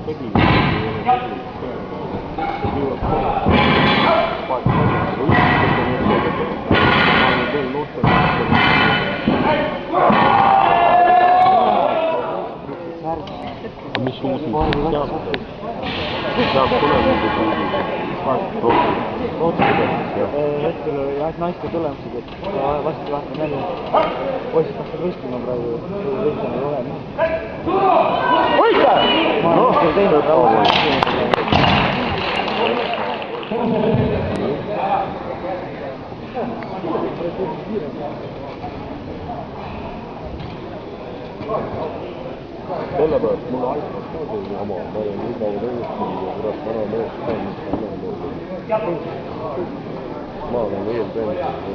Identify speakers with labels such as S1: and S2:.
S1: tegi, ma mis uusi sealt tuleb
S2: hetkel jah, naiste tulemused, et vastu vahetan jälle poisid hakkavad võistlema praegu, võistlema ei ole.
S1: Hoidke!
S2: Ma olen teinud rahu.
S1: Sellepärast mulle aitab ka see jama, ma olen nii kaua tõesti ja kurat vana mees ka, mis ma olen ma olen eelpension.